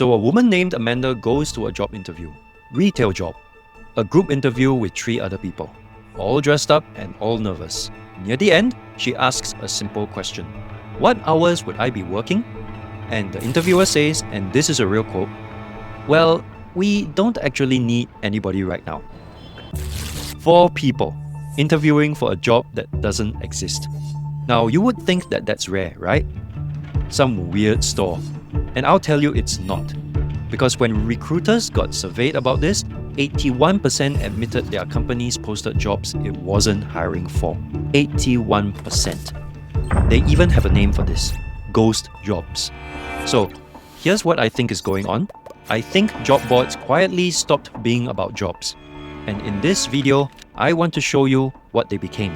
So a woman named Amanda goes to a job interview. Retail job. A group interview with 3 other people. All dressed up and all nervous. Near the end, she asks a simple question. What hours would I be working? And the interviewer says, and this is a real quote, well, we don't actually need anybody right now. 4 people interviewing for a job that doesn't exist. Now, you would think that that's rare, right? Some weird store. And I'll tell you it's not. Because when recruiters got surveyed about this, 81% admitted their companies posted jobs it wasn't hiring for. 81%. They even have a name for this. Ghost jobs. So, here's what I think is going on. I think job boards quietly stopped being about jobs. And in this video, I want to show you what they became,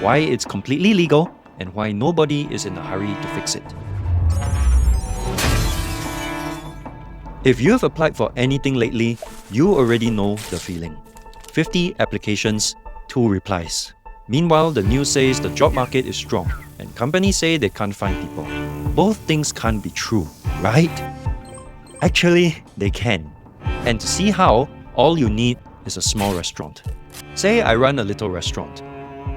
why it's completely legal, and why nobody is in a hurry to fix it. If you have applied for anything lately, you already know the feeling. 50 applications, 2 replies. Meanwhile, the news says the job market is strong, and companies say they can't find people. Both things can't be true, right? Actually, they can. And to see how, all you need is a small restaurant. Say I run a little restaurant.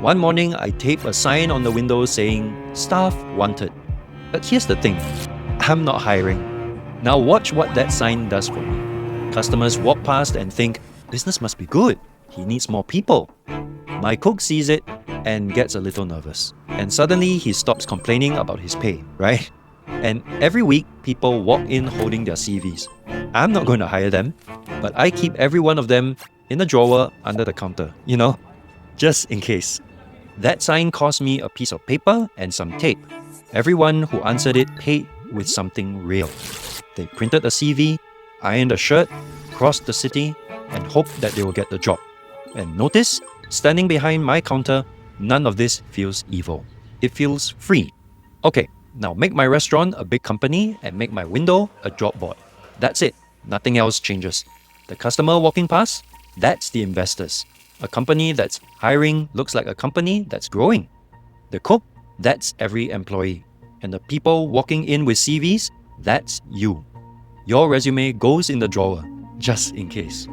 One morning, I tape a sign on the window saying, "Staff wanted." But here's the thing, I'm not hiring. Now watch what that sign does for me. Customers walk past and think, business must be good. He needs more people. My cook sees it and gets a little nervous. And suddenly he stops complaining about his pay, right? And every week, people walk in holding their CVs. I'm not going to hire them, but I keep every one of them in a drawer under the counter, just in case. That sign cost me a piece of paper and some tape. Everyone who answered it paid with something real. They printed a CV, ironed a shirt, crossed the city, and hoped that they will get the job. And notice, standing behind my counter, none of this feels evil. It feels free. Okay, now make my restaurant a big company and make my window a job board. That's it. Nothing else changes. The customer walking past, that's the investors. A company that's hiring looks like a company that's growing. The cook, that's every employee. And the people walking in with CVs, that's you. Your resume goes in the drawer, just in case.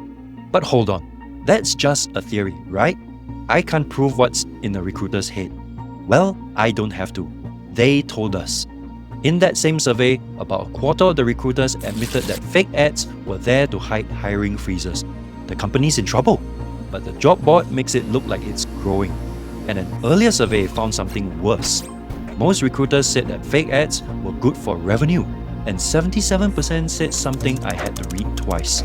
But hold on, that's just a theory, right? I can't prove what's in the recruiter's head. Well, I don't have to. They told us. In that same survey, about a quarter of the recruiters admitted that fake ads were there to hide hiring freezes. The company's in trouble, but the job board makes it look like it's growing. And an earlier survey found something worse. Most recruiters said that fake ads were good for revenue, and 77% said something I had to read twice.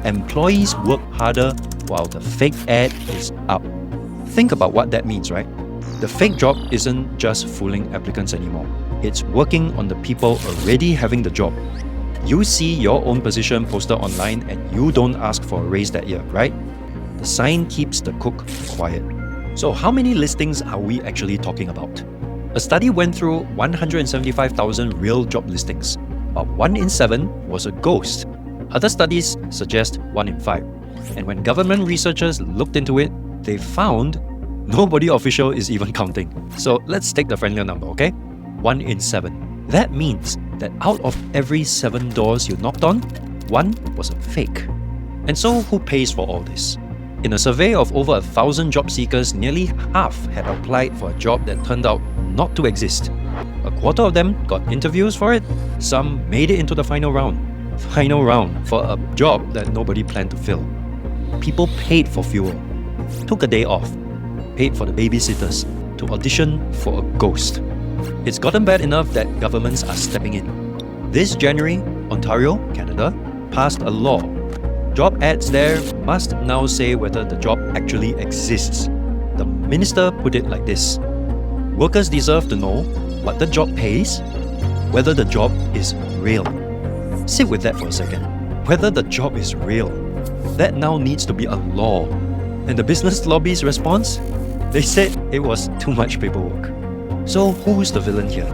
Employees work harder while the fake ad is up. Think about what that means, right? The fake job isn't just fooling applicants anymore. It's working on the people already having the job. You see your own position posted online and you don't ask for a raise that year, right? The sign keeps the cook quiet. So how many listings are we actually talking about? A study went through 175,000 real job listings, but 1 in 7 was a ghost. Other studies suggest 1 in 5. And when government researchers looked into it, they found nobody official is even counting. So let's take the friendlier number, okay? 1 in 7. That means that out of every 7 doors you knocked on, 1 was a fake. And so who pays for all this? In a survey of over 1,000 job seekers, nearly half had applied for a job that turned out not to exist. A quarter of them got interviews for it. Some made it into the final round. Final round for a job that nobody planned to fill. People paid for fuel, took a day off, paid for the babysitters to audition for a ghost. It's gotten bad enough that governments are stepping in. This January, Ontario, Canada, passed a law. Job ads there must now say whether the job actually exists. The minister put it like this: workers deserve to know what the job pays, whether the job is real. Sit with that for a second. Whether the job is real. That now needs to be a law. And the business lobby's response? They said it was too much paperwork. So who's the villain here?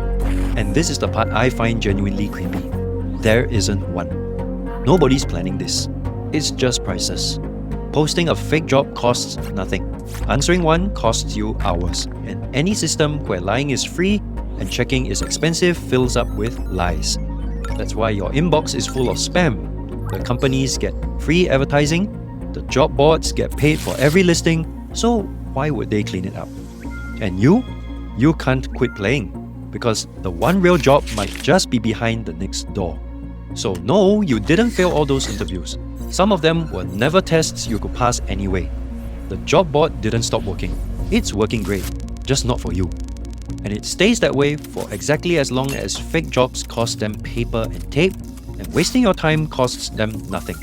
And this is the part I find genuinely creepy. There isn't one. Nobody's planning this. It's just prices. Posting a fake job costs nothing. Answering one costs you hours. And any system where lying is free and checking is expensive fills up with lies. That's why your inbox is full of spam. The companies get free advertising, the job boards get paid for every listing, so why would they clean it up? And you can't quit playing, because the one real job might just be behind the next door. So no, you didn't fail all those interviews. Some of them were never tests you could pass anyway. The job board didn't stop working. It's working great, just not for you. And it stays that way for exactly as long as fake jobs cost them paper and tape, and wasting your time costs them nothing.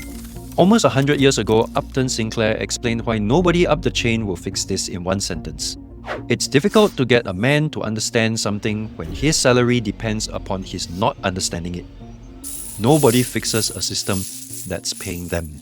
Almost 100 years ago, Upton Sinclair explained why nobody up the chain will fix this in one sentence. It's difficult to get a man to understand something when his salary depends upon his not understanding it. Nobody fixes a system that's paying them.